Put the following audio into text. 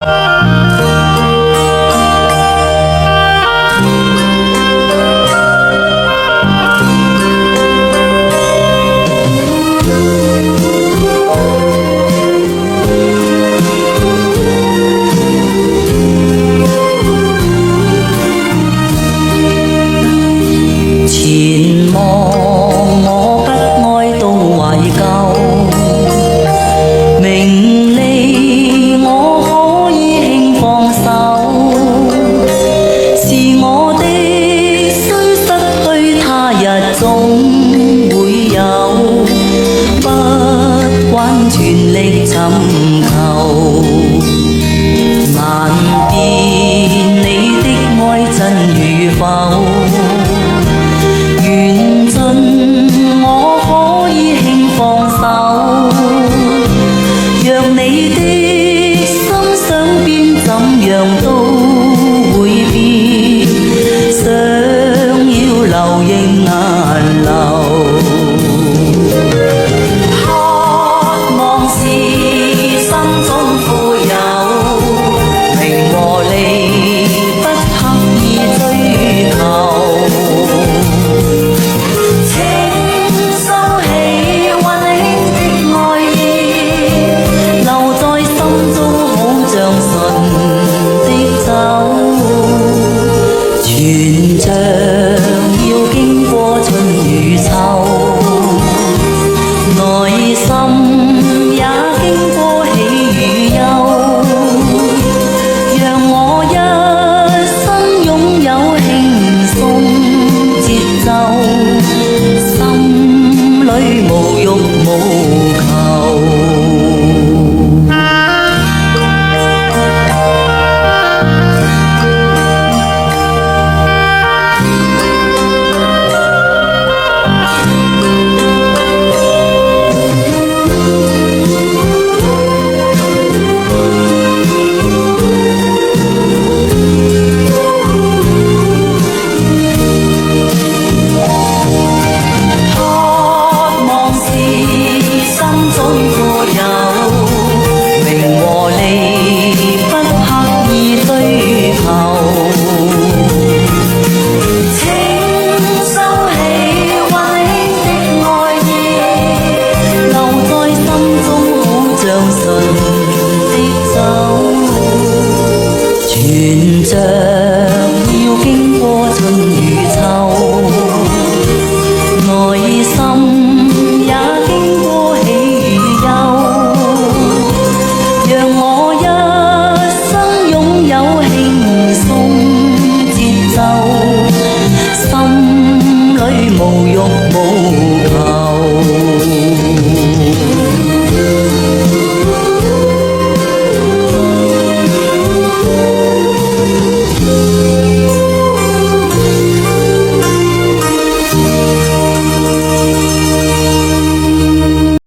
前望我不愛到懷舊，名利我可以輕放手，是我的雖失去他日總會有，不管全力尋求，難辨你的愛真與否。若你的心想變怎樣都會變，想要流仍難留，渴望是心中富有，名和利不刻意追求。全像要經過春與秋，內心也經過喜與憂，讓我一生擁有輕鬆節奏，心裏無欲無求。全像要經過春與秋，內心也經過喜與憂，讓我一生擁有輕鬆節奏，心裏無欲無